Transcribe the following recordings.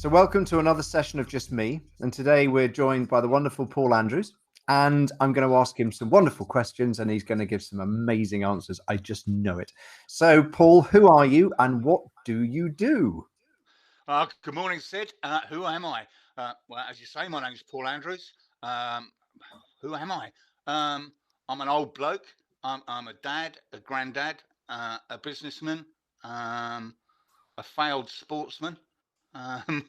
So, welcome to another session of Just Me. And today we're joined by the wonderful Paul Andrews. And I'm going to ask him some wonderful questions and he's going to give some amazing answers. I just know it. So, Paul, who are you and what do you do? Good morning, Sid. Who am I? Well, as you say, my name's Paul Andrews. Um, who am I? I'm an old bloke. I'm a dad, a granddad, a businessman, a failed sportsman. Um,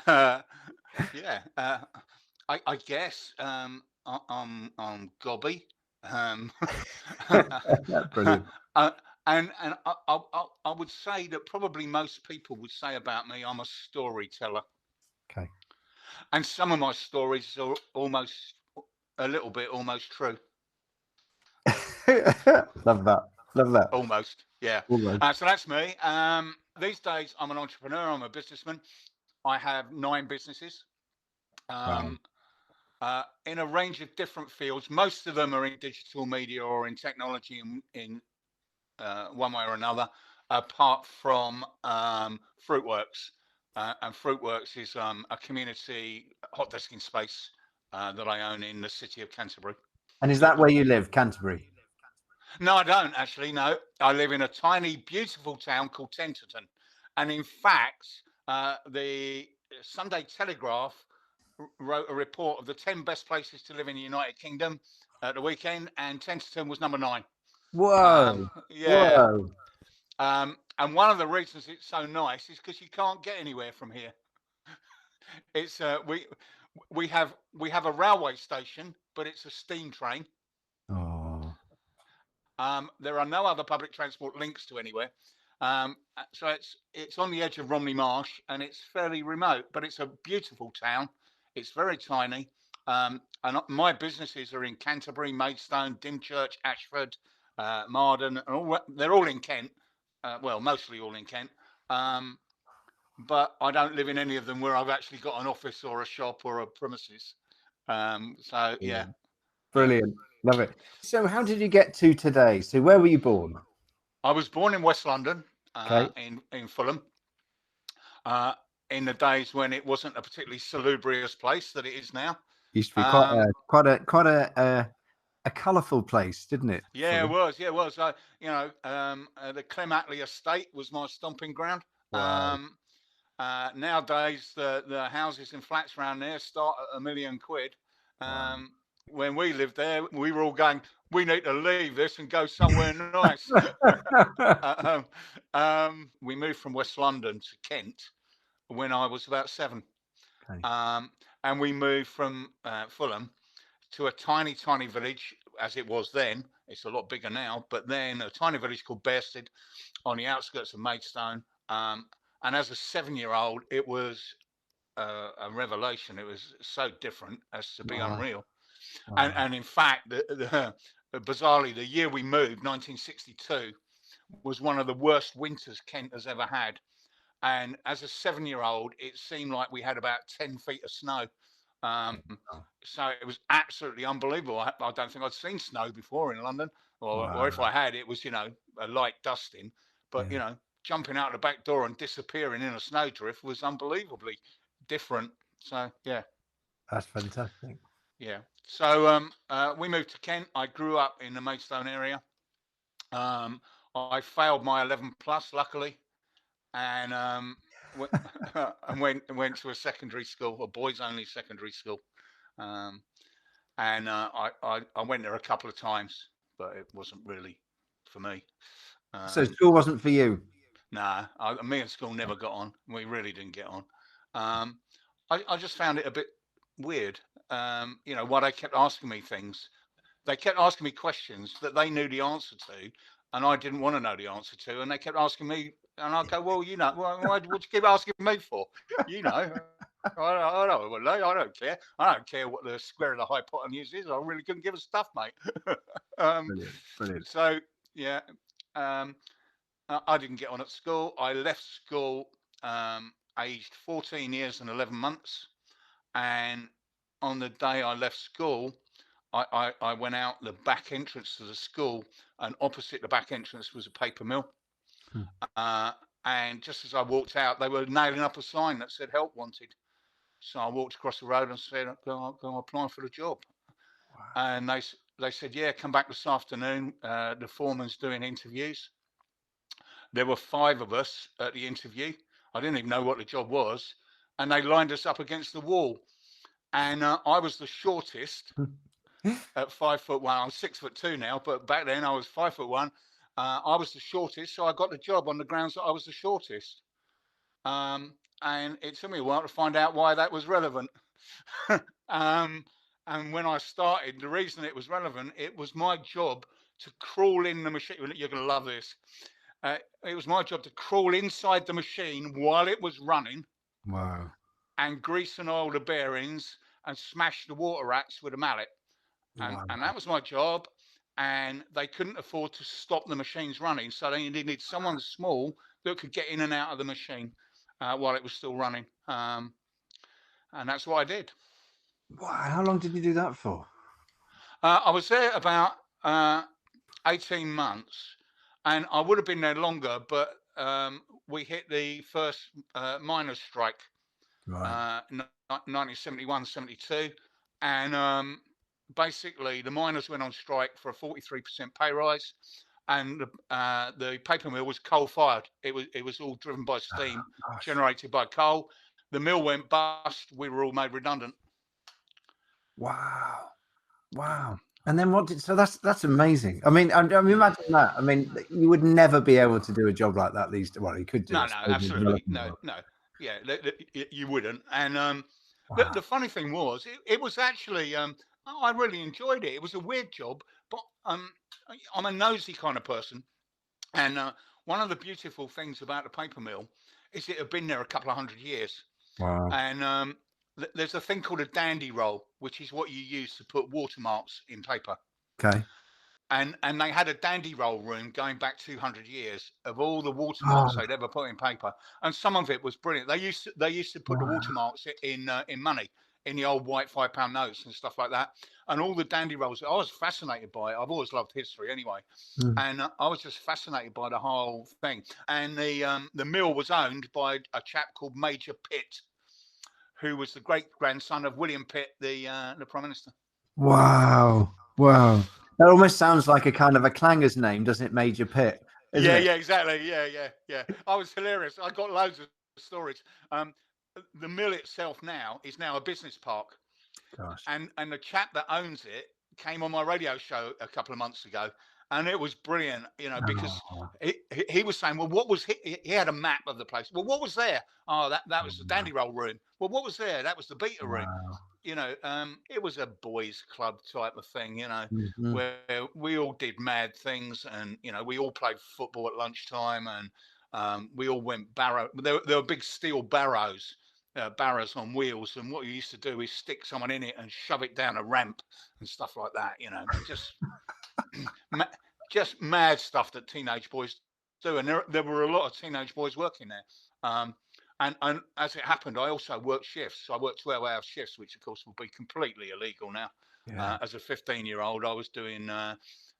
uh, yeah, I guess I'm gobby. Um, Brilliant. uh, and I would say that probably most people would say about me, I'm a storyteller. Okay. And some of my stories are almost a little bit almost true. Love that. Love that. Almost, yeah. Almost. So that's me. These days, I'm an entrepreneur. I'm a businessman. I have 9 businesses Wow. um, in a range of different fields. Most of them are in digital media or in technology in one way or another, apart from Fruitworks. And Fruitworks is a community hot desking space that I own in the city of Canterbury, And is that where Scotland. you live, Canterbury? No, I don't actually. No, I live in a tiny, beautiful town called Tenterton, and in fact, the Sunday Telegraph wrote a report of the 10 best places to live in the United Kingdom at the weekend, and Tenterton was number 9. Whoa. Yeah, Whoa. and one of the reasons it's so nice is because you can't get anywhere from here. It's we have a railway station, but it's a steam train. Oh. There are no other public transport links to anywhere. So it's on the edge of Romney Marsh and it's fairly remote, but it's a beautiful town. It's very tiny. And my businesses are in Canterbury, Maidstone, Dymchurch, Ashford, Marden, and they're all in Kent. Well, mostly all in Kent. Um, but I don't live in any of them where I've actually got an office or a shop or a premises. So yeah, Brilliant. yeah. Brilliant. Love it. So, how did you get to today? So, where were you born? I was born in West London, Okay. in Fulham, uh, in the days when it wasn't a particularly salubrious place that it is now. Used to be quite Um, a quite a colourful place, didn't it? yeah, it Fulham. was. Yeah, it was. The Clem Attlee estate was my stomping ground. Wow. Nowadays, the houses and flats around there start at £1 million. Wow. When we lived there, we were all going, we need to leave this and go somewhere nice. We moved from West London to Kent when I was about 7. Okay. And we moved from Fulham to a tiny, tiny village, as it was then. It's a lot bigger now, but then a tiny village called Bearsted on the outskirts of Maidstone. And as a 7-year-old, it was a revelation. It was so different as to be Wow. unreal. Wow. And in fact, bizarrely, the year we moved, 1962, was one of the worst winters Kent has ever had. And as a 7-year-old, it seemed like we had about 10 feet of snow. Um, so it was absolutely unbelievable. I don't think I'd seen snow before in London, or if Wow. I had, it was, a light dusting. But, Yeah. jumping out the back door and disappearing in a snowdrift was unbelievably different. So, yeah. That's fantastic. Yeah. So we moved to Kent. I grew up in the Maidstone area. Um, I failed my 11 plus, luckily, and and went to a secondary school, a boys only secondary school. Um, and I went there a couple of times, but it wasn't really for me. So, Um, school wasn't for you. nah, me and school never got on. We really didn't get on. Um, I just found it a bit weird. Why they kept asking me things. They kept asking me questions that they knew the answer to, and I didn't want to know the answer to. And they kept asking me, and I go, well, why would you keep asking me for? I don't care. I don't care what the square of the hypotenuse is. I really couldn't give a stuff, mate. um, Brilliant. Brilliant. so yeah, um, I didn't get on at school. I left school aged 14 years and 11 months, and on the day I left school, I went out the back entrance to the school, and opposite the back entrance was a paper mill. Hmm. Uh, And just as I walked out, they were nailing up a sign that said "Help Wanted." So I walked across the road and said, "Go apply for the job." And they said, "Yeah, come back this afternoon. The foreman's doing interviews." There were 5 of us at the interview. I didn't even know what the job was, and they lined us up against the wall. And I was the shortest at 5'1". I'm 6'2" now, but back then I was 5'1". I was the shortest, so I got the job on the grounds that I was the shortest. And it took me a while to find out why that was relevant. And when I started, the reason it was relevant, it was my job to crawl in the machine. You're going to love this. It was my job to crawl inside the machine while it was running. Wow. And grease and oil the bearings and smash the water rats with a mallet. And that was my job. And they couldn't afford to stop the machines running, so they needed someone small that could get in and out of the machine while it was still running. And that's what I did. Wow. How long did you do that for? I was there about 18 months, and I would have been there longer, but we hit the first miners' strike, Right. 1971, 72, and basically the miners went on strike for a 43% pay rise, and the paper mill was coal fired. It was all driven by steam, generated by coal. The mill went bust. We were all made redundant. Wow. Wow. And then what did, so that's amazing. I mean, imagine that. I mean, you would never be able to do a job like that these days. Well, you could do it. No, absolutely. No. Yeah, you wouldn't. And the funny thing was, it was actually, I really enjoyed it. It was a weird job, but I'm a nosy kind of person. And one of the beautiful things about the paper mill is it had been there a couple of 100 years. Wow. And there's a thing called a dandy roll, which is what you use to put watermarks in paper. Okay. And they had a dandy roll room going back 200 years of all the watermarks they'd ever put in paper, and some of it was brilliant. They used to put the watermarks in money, in the old white £5 notes and stuff like that, and all the dandy rolls. I was fascinated by it. I've always loved history anyway, and I was just fascinated by the whole thing. And the mill was owned by a chap called Major Pitt, who was the great grandson of William Pitt, the Prime Minister. Wow. Wow. That almost sounds like a kind of a clanger's name, doesn't it? Major Pitt. Yeah, exactly. Yeah. I was hilarious. I got loads of stories. The mill itself is now a business park. Gosh. And the chap that owns it came on my radio show a couple of months ago, and it was brilliant, because he was saying, well, what was he had a map of the place. Well, what was there? Oh, that was the dandy roll room. Well, what was there? That was the beta room. It was a boys' club type of thing, where we all did mad things, and we all played football at lunchtime, and we all went barrow. There were big steel barrows on wheels, and what you used to do is stick someone in it and shove it down a ramp and stuff like that. Just just mad stuff that teenage boys do, and there were a lot of teenage boys working there. And as it happened, I also worked shifts. I worked 12-hour shifts, which of course would be completely illegal now. As a 15-year-old, I was doing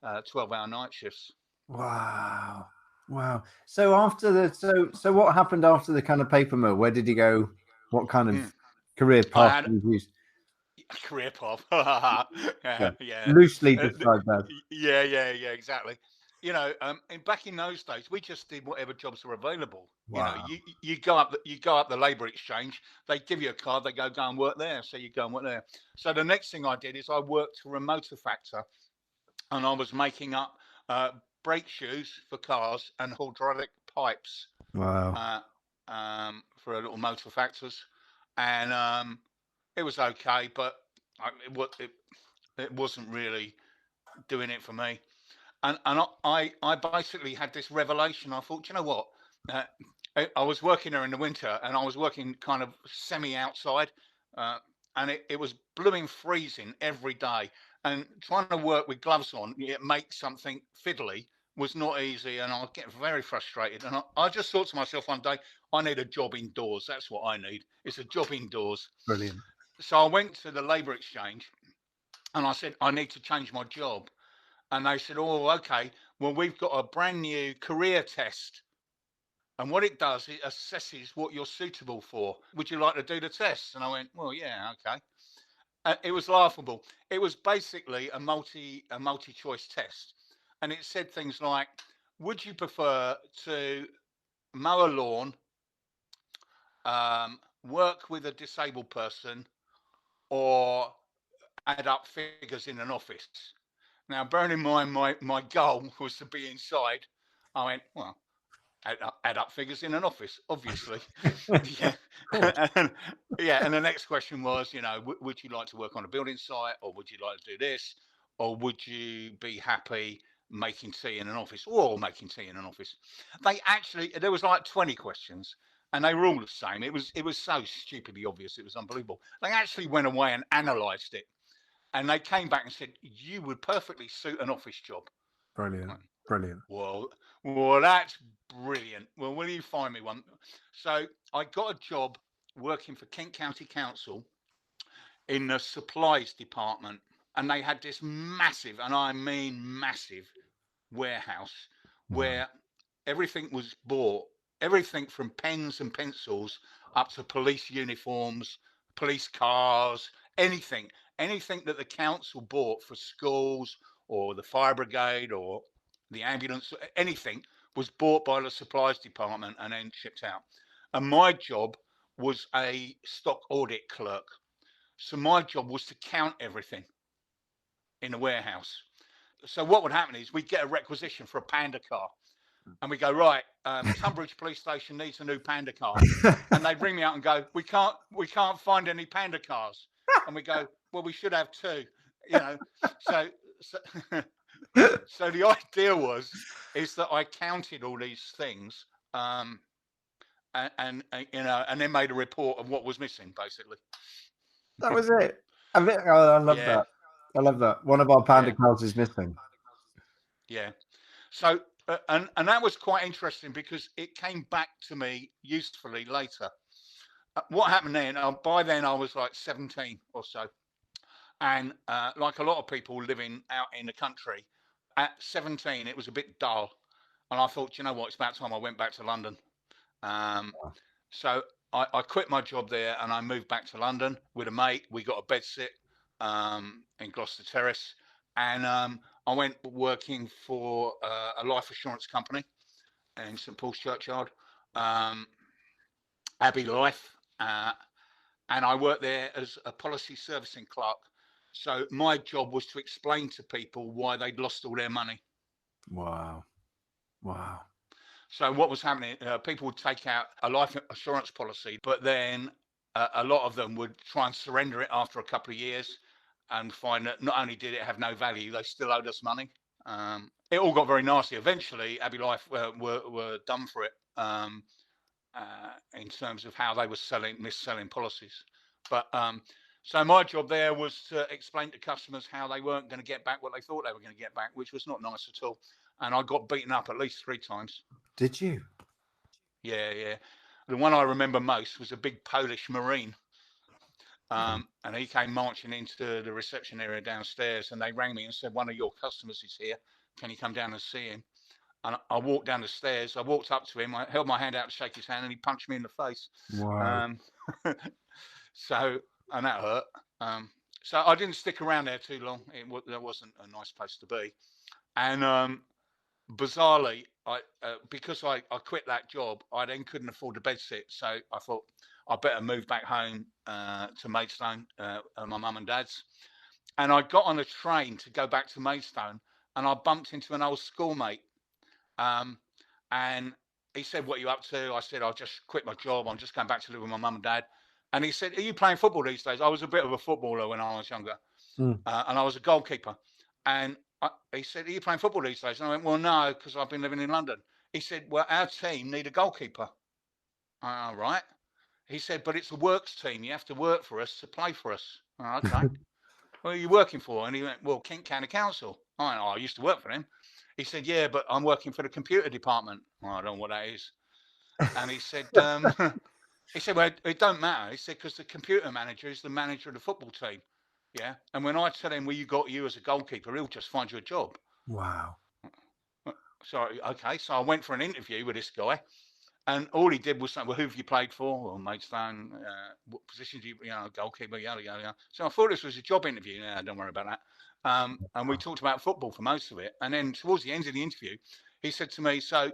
12-hour night shifts. Wow. So after so what happened after the kind of paper mill? Where did you go? What kind of career path did you use? Career path. Yeah. Loosely described that. Yeah, exactly. Back in those days, we just did whatever jobs were available. Wow. You go up the labour exchange. They give you a card. They go and work there. So you go and work there. So the next thing I did is I worked for a motor factor, and I was making up brake shoes for cars and hydraulic pipes. Wow. For a little motor factors, and it was okay, but it wasn't really doing it for me. And I basically had this revelation. I thought, you know what? I was working there in the winter, and I was working kind of semi outside, and it was blooming freezing every day. And trying to work with gloves on, make something fiddly was not easy, and I was getting very frustrated. And I just thought to myself one day, I need a job indoors. That's what I need. It's a job indoors. Brilliant. So I went to the labour exchange, and I said, I need to change my job. And they said, oh, okay, well, we've got a brand new career test And what it does, it assesses what you're suitable for. Would you like to do the test? And I went, well, yeah, okay. It was laughable. It was basically a multi choice test, and it said things like, would you prefer to mow a lawn, work with a disabled person, or add up figures in an office? Now, bearing in mind my goal was to be inside, I went, well, add up figures in an office, obviously. Yeah. Cool. and, yeah. And the next question was, would you like to work on a building site, or would you like to do this, or would you be happy making tea in an office, or making tea in an office? There was like 20 questions, and they were all the same. It was so stupidly obvious. It was unbelievable. They actually went away and analysed it, and they came back and said, you would perfectly suit an office job. Brilliant. Brilliant. Well, that's brilliant. Well, will you find me one? So I got a job working for Kent County Council in the supplies department, and they had this massive, and I mean massive, warehouse where everything was bought, everything from pens and pencils up to police uniforms, police cars, anything that the council bought for schools or the fire brigade or the ambulance, anything was bought by the supplies department and then shipped out. And my job was a stock audit clerk. So my job was to count everything in a warehouse. So what would happen is we'd get a requisition for a Panda car, and we go, right, Tunbridge Police Station needs a new Panda car, and they'd ring me out and go, we can't find any Panda cars, and we go, well, we should have two, so so the idea is that I counted all these things, and then made a report of what was missing, basically. That was it. I love Yeah. that. I love that. One of our Panda Yeah. cars is missing. Yeah. So and that was quite interesting because it came back to me usefully later. What happened then? By then I was like 17 or so, and like a lot of people living out in the country, at 17 it was a bit dull, and I thought, you know what, it's about time I went back to London. So I quit my job there and I moved back to London with a mate. We got a bed sit in Gloucester Terrace, and I went working for a life assurance company in St Paul's Churchyard, Abbey Life, and I worked there as a policy servicing clerk. So my job was to explain to people why they'd lost all their money. Wow. So what was happening, people would take out a life assurance policy, but then a lot of them would try and surrender it after a couple of years and find that not only did it have no value, they still owed us money. It all got very nasty. Eventually, Abbey Life were done for it in terms of how they were mis-selling policies. But so my job there was to explain to customers how they weren't going to get back what they thought they were going to get back, which was not nice at all. And I got beaten up at least 3 times. Did you? Yeah. The one I remember most was a big Polish Marine. And he came marching into the reception area downstairs, and they rang me and said, one of your customers is here. Can you come down and see him? And I walked down the stairs. I walked up to him. I held my hand out to shake his hand, and he punched me in the face. Wow. And that hurt. So I didn't stick around there too long. That wasn't a nice place to be. And bizarrely, because I quit that job, I then couldn't afford the bed sit. So I thought I better move back home to Maidstone, my mum and dad's. And I got on a train to go back to Maidstone, and I bumped into an old schoolmate. And he said, what are you up to? I said, I just quit my job. I'm just going back to live with my mum and dad. And he said, are you playing football these days? I was a bit of a footballer when I was younger. And I was a goalkeeper. And he said, are you playing football these days? And I went, well, no, because I've been living in London. He said, well, our team need a goalkeeper. All right. He said, but it's a works team. You have to work for us to play for us. Oh, okay. Who are you working for? And he went, well, Kent County Council. I used to work for them. He said, yeah, but I'm working for the computer department. I don't know what that is. And he said, well, it don't matter. He said, because the computer manager is the manager of the football team. Yeah. And when I tell him, well, you got you as a goalkeeper, he'll just find you a job. Wow. So, okay. So I went for an interview with this guy, And all he did was say, well, who have you played for? Or Maidstone, what position do you know, goalkeeper, yada, yada, yada. So I thought this was a job interview. Yeah, don't worry about that. And we talked about football for most of it. And then towards the end of the interview, he said to me, so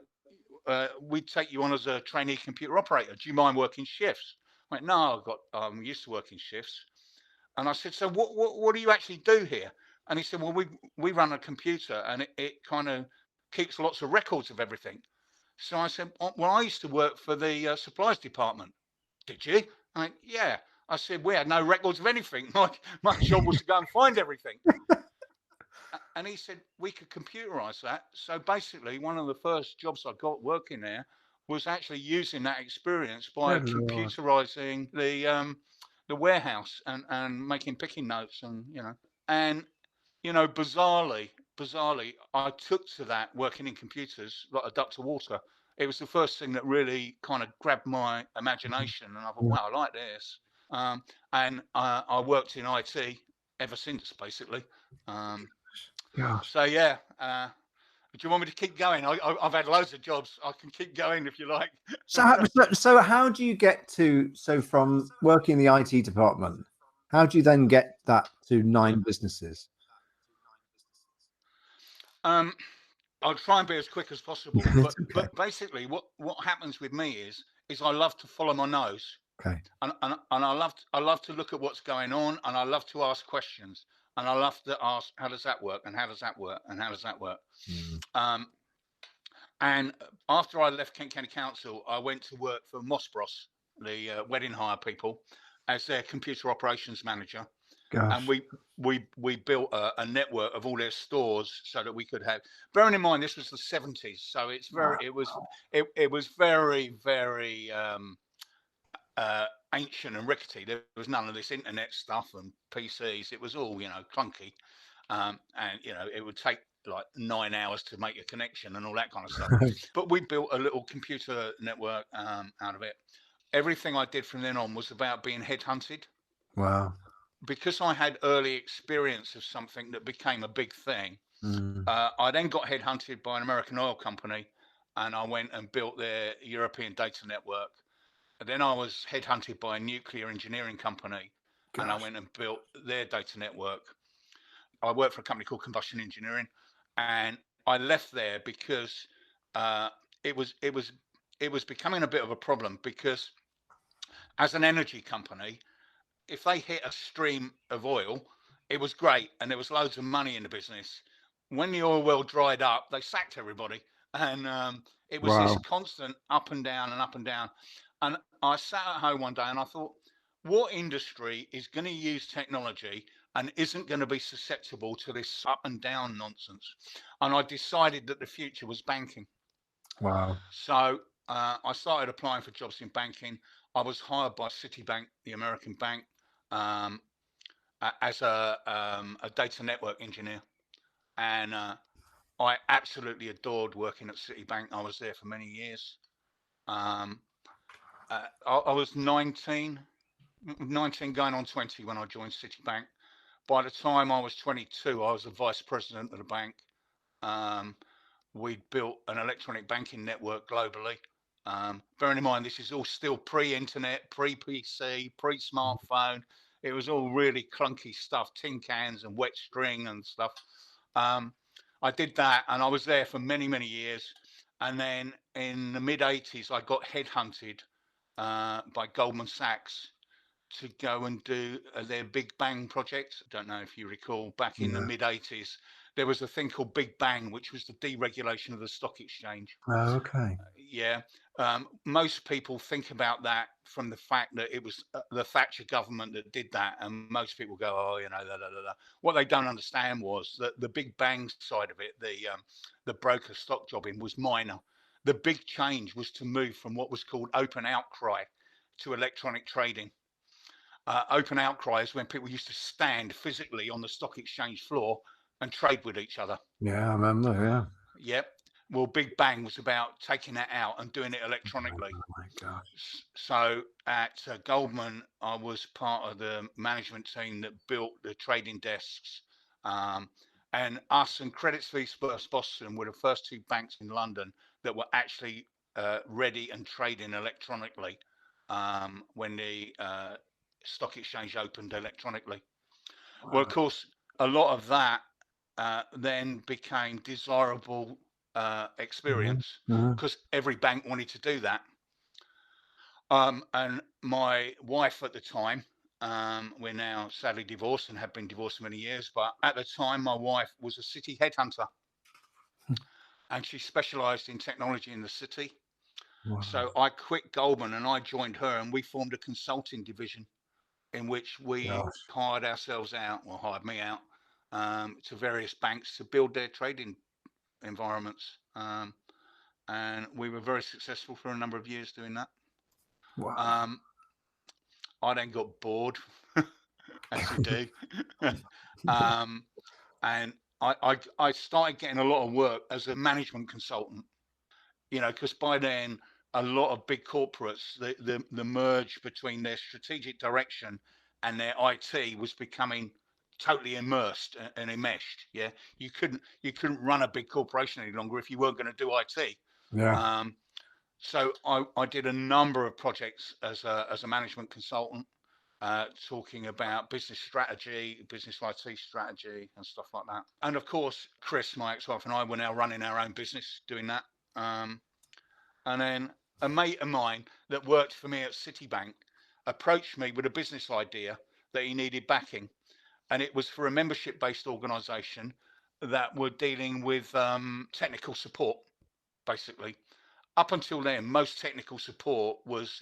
we'd take you on as a trainee computer operator. Do you mind working shifts? I went, no, I'm used to working shifts. And I said, so what do you actually do here? And he said, well, we run a computer and it kind of keeps lots of records of everything. So I said, well, I used to work for the supplies department. Did you? I went, yeah. I said, we had no records of anything. My job was to go and find everything. And he said, we could computerize that. So basically, one of the first jobs I got working there was actually using that experience by computerizing the warehouse and making picking notes and bizarrely, I took to that working in computers like a duck to water. It was the first thing that really kind of grabbed my imagination, and I thought, wow, I like this. And I worked in IT ever since, basically. So yeah. Do you want me to keep going? I've had loads of jobs. I can keep going if you like. So how do you get from working in the IT department? How do you then get that to 9 businesses? I'll try and be as quick as possible. But basically, what happens with me is I love to follow my nose. Okay. And I love to look at what's going on, and I love to ask questions, and I love to ask, how does that work, and how does that work, and how does that work. And after I left Kent County Council, I went to work for Mossbros, the wedding hire people, as their computer operations manager. Gosh. And we built a network of all their stores so that we could have. Bearing in mind, this was the 70s, so it was very, very ancient and rickety. There was none of this internet stuff and PCs. It was all clunky, and it would take like 9 hours to make a connection and all that kind of stuff. But we built a little computer network out of it. Everything I did from then on was about being headhunted. Wow. Because I had early experience of something that became a big thing. I then got headhunted by an American oil company, and I went and built their European data network. And then I was headhunted by a nuclear engineering company. Gosh. And I went and built their data network. I worked for a company called Combustion Engineering, and I left there because it was becoming a bit of a problem, because as an energy company, if they hit a stream of oil, it was great and there was loads of money in the business. When the oil well dried up, they sacked everybody, and it was this constant up and down and up and down. And I sat at home one day and I thought, what industry is going to use technology and isn't going to be susceptible to this up and down nonsense? And I decided that the future was banking. Wow. So I started applying for jobs in banking. I was hired by Citibank, the American bank, as a data network engineer. And I absolutely adored working at Citibank. I was there for many years. I was 19 going on 20 when I joined Citibank. By the time I was 22, I was the vice president of the bank. We'd built an electronic banking network globally. Bearing in mind, this is all still pre-internet, pre-PC, pre-smartphone. It was all really clunky stuff, tin cans and wet string and stuff. I did that, and I was there for many, many years. And then in the mid-80s, I got headhunted by Goldman Sachs to go and do their Big Bang project. I don't know if you recall, back in the mid-80s, there was a thing called Big Bang, which was the deregulation of the stock exchange. Oh, okay. Most people think about that from the fact that it was the Thatcher government that did that, and most people go, oh, What they don't understand was that the Big Bang side of it, the broker stock jobbing, was minor. The big change was to move from what was called open outcry to electronic trading. Open outcry is when people used to stand physically on the stock exchange floor and trade with each other. Yeah, I remember. Yeah. Yep. Well, Big Bang was about taking that out and doing it electronically. Oh my gosh. So at Goldman, I was part of the management team that built the trading desks. And us and Credit Suisse First Boston were the first 2 banks in London that were actually ready and trading electronically when the stock exchange opened electronically. Well, of Wow. course, a lot of that then became desirable experience Mhm. because every bank wanted to do that. And my wife at the time, we're now sadly divorced and have been divorced for many years, but at the time, my wife was a city headhunter and she specialized in technology in the city. Wow. So I quit Goldman and I joined her, and we formed a consulting division in which we Gosh. hired ourselves out, or hired me out, to various banks to build their trading environments. And we were very successful for a number of years doing that. Wow. Um, I then got bored, as you do, um, and I started getting a lot of work as a management consultant. Because by then a lot of big corporates, the merge between their strategic direction and their IT was becoming totally immersed and enmeshed. Yeah, you couldn't run a big corporation any longer if you weren't going to do IT. Yeah. Um, so I did a number of projects as a management consultant, talking about business strategy, business IT strategy, and stuff like that. And of course, Chris, my ex-wife, and I were now running our own business doing that. And then a mate of mine that worked for me at Citibank approached me with a business idea that he needed backing. And it was for a membership based organization that were dealing with technical support, basically. Up until then, most technical support was,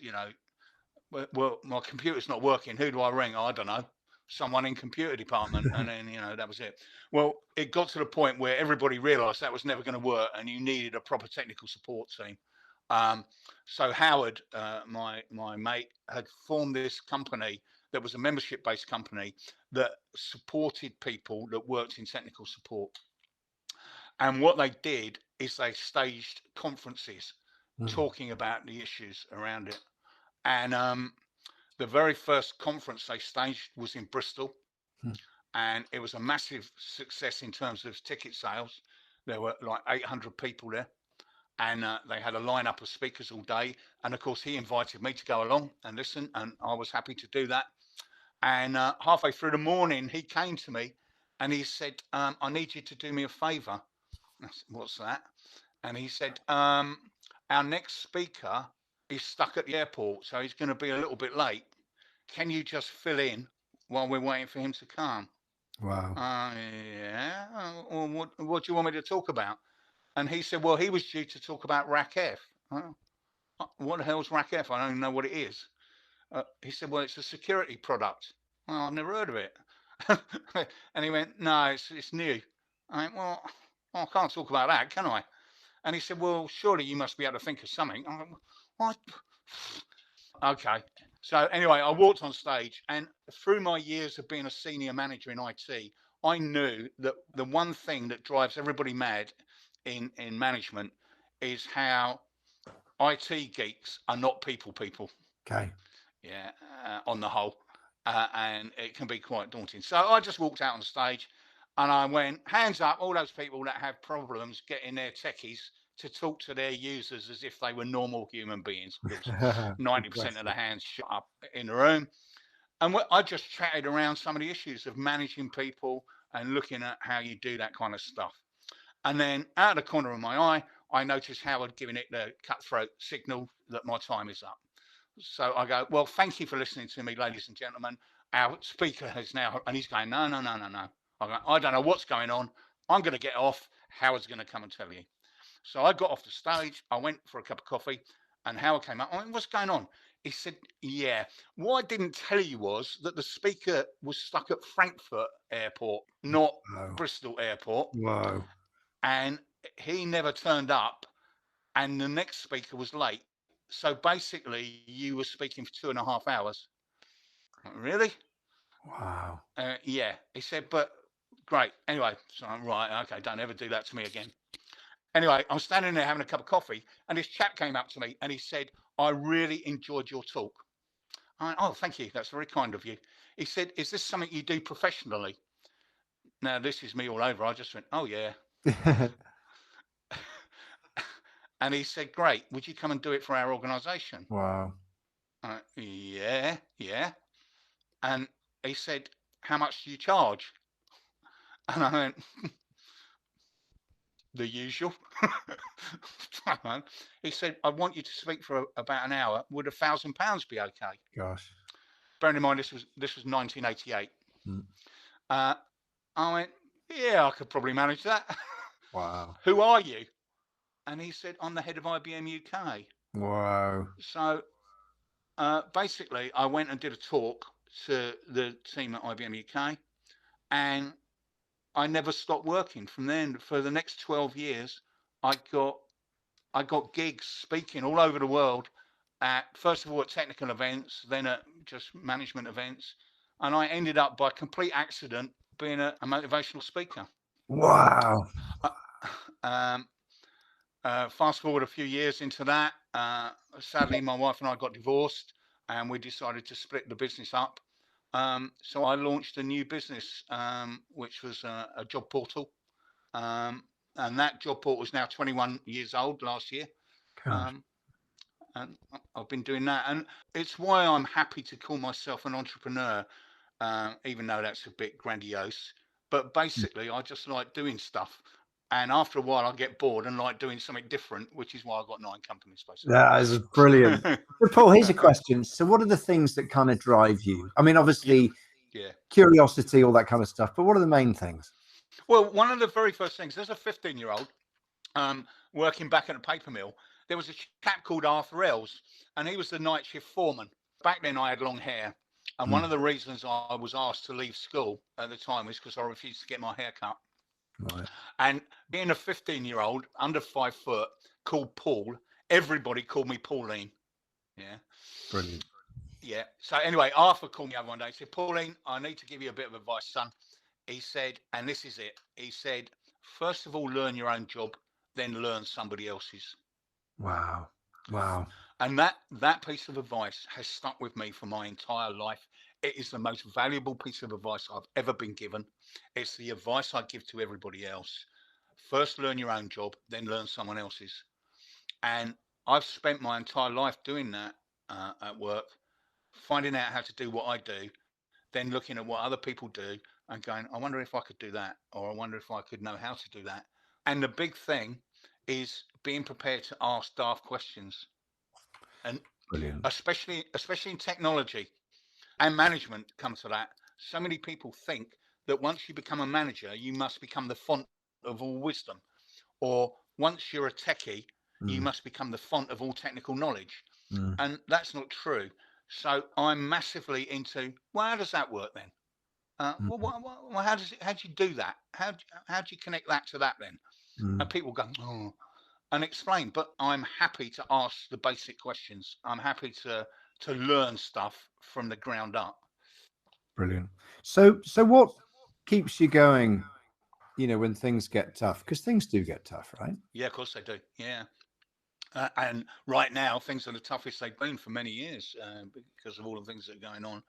well, my computer's not working. Who do I ring? I don't know. Someone in computer department. And then, that was it. Well, it got to the point where everybody realized that was never going to work and you needed a proper technical support team. Um, so Howard, my mate, had formed this company that was a membership based company that supported people that worked in technical support. And what they did is they staged conferences Mm. talking about the issues around it. And the very first conference they staged was in Bristol, Mm. and it was a massive success in terms of ticket sales. There were like 800 people there, and they had a lineup of speakers all day. And of course, he invited me to go along and listen, and I was happy to do that. And halfway through the morning, he came to me and he said, "I need you to do me a favour." I said, "What's that?" And he said, "Our next speaker is stuck at the airport, so he's going to be a little bit late. Can you just fill in while we're waiting for him to come?" Wow. Yeah. Well, what do you want me to talk about? And he said, well, he was due to talk about Rack F. Oh, what the hell's Rack F? I don't even know what it is. He said, well, it's a security product. Well, I've never heard of it. And he went, no, it's new. I went, well, I can't talk about that, can I? And he said, well, surely you must be able to think of something. I went, what? Okay. So anyway, I walked on stage, and through my years of being a senior manager in IT, I knew that the one thing that drives everybody mad in management is how IT geeks are not people. Okay. Yeah, on the whole, and it can be quite daunting. So I just walked out on stage, and I went, hands up, all those people that have problems getting their techies to talk to their users as if they were normal human beings, because Bless 90% of the you. hands shut up in the room. And I just chatted around some of the issues of managing people and looking at how you do that kind of stuff. And then out of the corner of my eye, I noticed Howard giving it the cutthroat signal that my time is up. So I go, well, thank you for listening to me, ladies and gentlemen. Our speaker has now, and he's going, no. I go, I don't know what's going on. I'm going to get off. Howard's going to come and tell you. So I got off the stage. I went for a cup of coffee, and Howard came up. I went, what's going on? He said, yeah. What I didn't tell you was that the speaker was stuck at Frankfurt Airport, not Wow. Bristol Airport, Wow. and he never turned up. And the next speaker was late. So basically, you were speaking for 2.5 hours. Really? Wow. Yeah. He said, but great. Anyway, so I'm right. Okay, don't ever do that to me again. Anyway, I'm standing there having a cup of coffee, and this chap came up to me and he said, I really enjoyed your talk. I went, oh, thank you. That's very kind of you. He said, is this something you do professionally? Now, this is me all over. I just went, oh, yeah. And he said, great, would you come and do it for our organisation? Wow. Yeah. And he said, how much do you charge? And I went, the usual. He said, I want you to speak for about an hour. Would £1,000 be okay? Gosh. Bearing in mind this was 1988. Mm. I went, yeah, I could probably manage that. Wow. Who are you? And he said, I'm the head of IBM UK. Wow. So basically, I went and did a talk to the team at IBM UK, and I never stopped working from then. For the next 12 years, I got gigs speaking all over the world at, first of all, at technical events, then at just management events. And I ended up by complete accident being a motivational speaker. Wow. Fast forward a few years into that, sadly, my wife and I got divorced and we decided to split the business up. So I launched a new business, which was a job portal. And that job portal is now 21 years old last year. And I've been doing that. And it's why I'm happy to call myself an entrepreneur, even though that's a bit grandiose. But basically, I just like doing stuff. And after a while, I get bored and like doing something different, which is why I've got 9 companies, basically. That is brilliant. So Paul, here's a question. So what are the things that kind of drive you? I mean, obviously, curiosity, all that kind of stuff. But what are the main things? Well, one of the very first things, there's a 15-year-old working back at a paper mill. There was a chap called Arthur Ells, and he was the night shift foreman. Back then, I had long hair. And one of the reasons I was asked to leave school at the time was because I refused to get my hair cut. Right. And being a 15-year-old under 5 foot called Paul, everybody called me Pauline. Yeah. Brilliant. Yeah. So anyway, Arthur called me over one day. He said, Pauline, I need to give you a bit of advice, son. He said, and this is it. He said, first of all, learn your own job, then learn somebody else's. Wow. Wow. And that piece of advice has stuck with me for my entire life. It is the most valuable piece of advice I've ever been given. It's the advice I give to everybody else. First, learn your own job, then learn someone else's. And I've spent my entire life doing that at work, finding out how to do what I do, then looking at what other people do and going, I wonder if I could do that, or I wonder if I could know how to do that. And the big thing is being prepared to ask daft questions. And brilliant. Especially in technology and management comes to that. So many people think that once you become a manager, you must become the font of all wisdom, or once you're a techie, you must become the font of all technical knowledge. And that's not true. So I'm massively into, well, how does that work then? Well, how do you do that? How do you connect that to that then? And people go, oh, and explain. But I'm happy to ask the basic questions. I'm happy to learn stuff from the ground up. Brilliant. So what keeps you going, when things get tough? Because things do get tough, right? Yeah, of course they do. Yeah. And right now, things are the toughest they've been for many years because of all the things that are going on.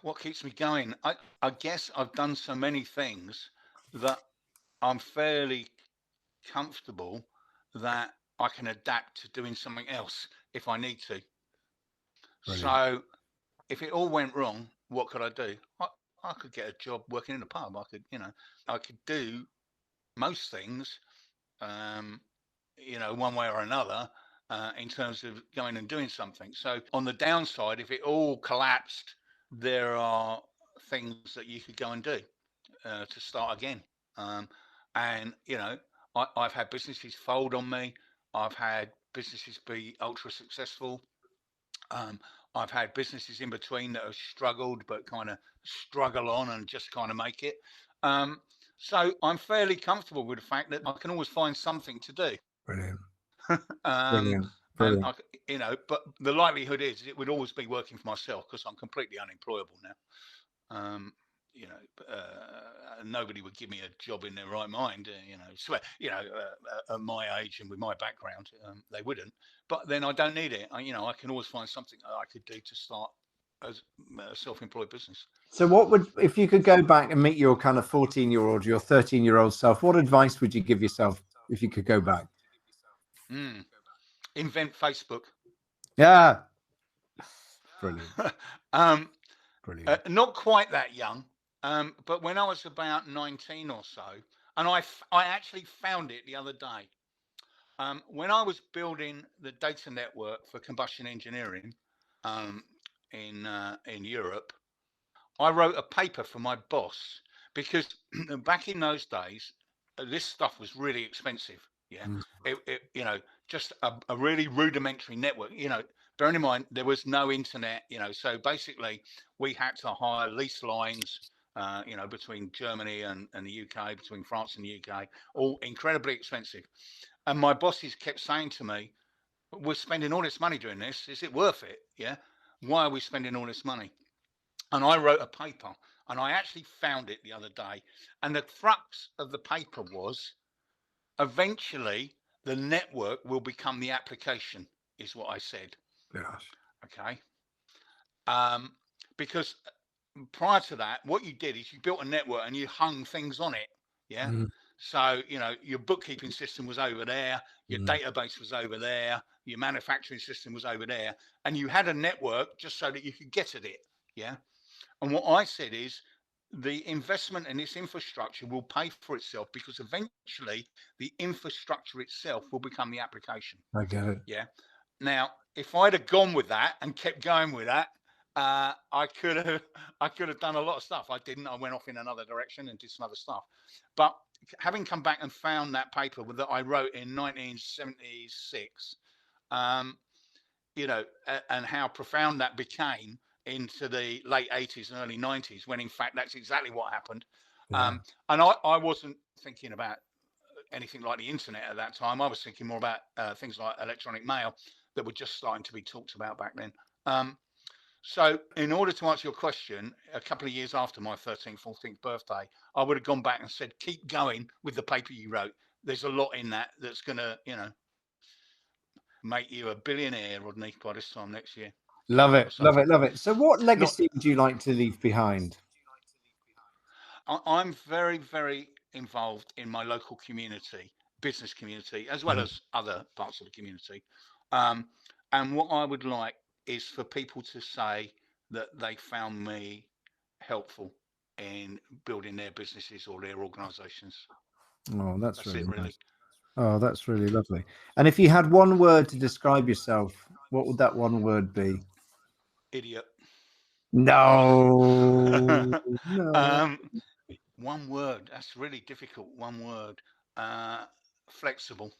What keeps me going? I guess I've done so many things that I'm fairly comfortable that I can adapt to doing something else if I need to. Brilliant. So if it all went wrong, what could I do? I could get a job working in a pub. I could do most things, one way or another, in terms of going and doing something. So on the downside, if it all collapsed, there are things that you could go and do to start again. And I've had businesses fold on me. I've had businesses be ultra successful. I've had businesses in between that have struggled, but kind of struggle on and just kind of make it. So I'm fairly comfortable with the fact that I can always find something to do. Brilliant. Brilliant. But the likelihood is it would always be working for myself because I'm completely unemployable now. Nobody would give me a job in their right mind. At my age and with my background, they wouldn't. But then I don't need it. I can always find something I could do to start as a self-employed business. So if you could go back and meet your kind of 14-year-old, your 13-year-old self, what advice would you give yourself if you could go back? Invent Facebook. Yeah. Brilliant. Brilliant. Not quite that young, but when I was about 19 or so, and I actually found it the other day. When I was building the data network for combustion engineering in Europe, I wrote a paper for my boss because back in those days, this stuff was really expensive. Yeah, just a really rudimentary network. Bearing in mind there was no internet. So basically we had to hire lease lines. Between Germany and the UK, between France and the UK, all incredibly expensive. And my bosses kept saying to me, "We're spending all this money doing this. Is it worth it? Yeah. Why are we spending all this money?" And I wrote a paper, and I actually found it the other day. And the crux of the paper was, eventually the network will become the application, is what I said. Yes. Okay. Because prior to that, what you did is you built a network and you hung things on it. Yeah. So, your bookkeeping system was over there, your database was over there, your manufacturing system was over there, and you had a network just so that you could get at it. Yeah. And what I said is, the investment in this infrastructure will pay for itself because eventually the infrastructure itself will become the application. I get it. Yeah. Now, if I'd have gone with that and kept going with that, I could have done a lot of stuff. I didn't. I went off in another direction and did some other stuff. But having come back and found that paper that I wrote in 1976, and how profound that became into the late 80s and early 90s, when in fact that's exactly what happened. Yeah. And I wasn't thinking about anything like the internet at that time. I was thinking more about things like electronic mail that were just starting to be talked about back then. So in order to answer your question, a couple of years after my 13th, 14th birthday, I would have gone back and said, keep going with the paper you wrote. There's a lot in that that's going to, make you a billionaire, Rodney, by this time next year. Love it. Love it. Love it. So what legacy would you like to leave behind? I'm very, very involved in my local community, business community, as well as other parts of the community. And what I would like is for people to say that they found me helpful in building their businesses or their organizations. Oh, that's really it, nice. really. Oh, that's really lovely. And if you had one word to describe yourself, what would that one word be? Idiot. No. No. One word. That's really difficult. One word. Flexible.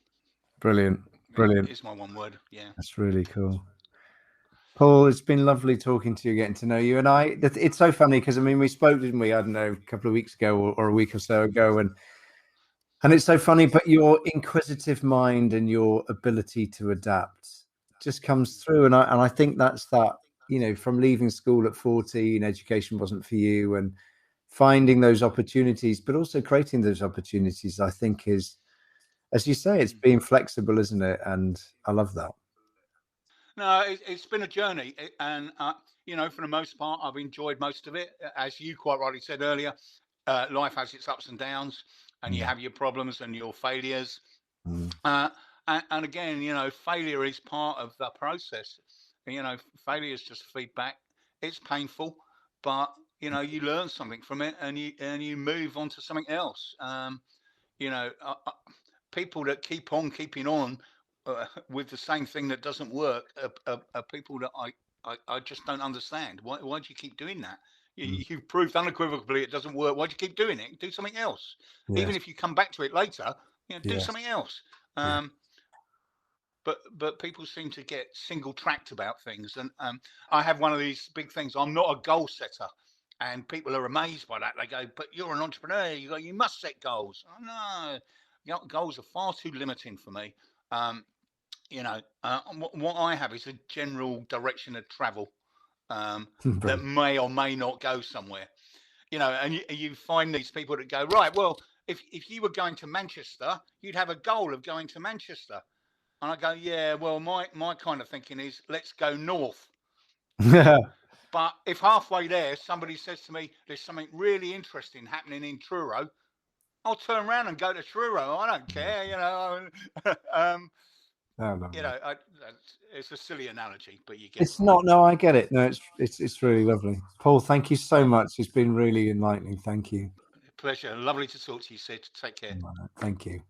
Brilliant. Brilliant. Is my one word. Yeah. That's really cool. Paul, it's been lovely talking to you, getting to know you. And it's so funny because, I mean, we spoke, didn't we? I don't know, a couple of weeks ago or a week or so ago. And it's so funny, but your inquisitive mind and your ability to adapt just comes through. And I think that's that, from leaving school at 14, education wasn't for you, and finding those opportunities, but also creating those opportunities, I think is, as you say, it's being flexible, isn't it? And I love that. No, it's been a journey, and for the most part, I've enjoyed most of it. As you quite rightly said earlier, life has its ups and downs, and you have your problems and your failures. And again, failure is part of the process. Failure is just feedback. It's painful, but you learn something from it, and you move on to something else. People that keep on keeping on with the same thing that doesn't work are people that I just don't understand. Why do you keep doing that? You've proved unequivocally it doesn't work. Why do you keep doing it? Do something else. Yes. Even if you come back to it later, do something else. But people seem to get single tracked about things. And I have one of these big things. I'm not a goal setter. And people are amazed by that. They go, but you're an entrepreneur. You must set goals. Oh, no, goals are far too limiting for me. What I have is a general direction of travel that may or may not go somewhere. And you find these people that go, right, well, if you were going to Manchester, you'd have a goal of going to Manchester. And I go, yeah, well, my kind of thinking is, let's go north. But if halfway there, somebody says to me, there's something really interesting happening in Truro, I'll turn around and go to Truro. I don't care, you know. You know, it's a silly analogy, but you get It's the not. point. No, I get it. No, it's really lovely. Paul, thank you so much. It's been really enlightening. Thank you. Pleasure. Lovely to talk to you, Sid. Take care. Thank you.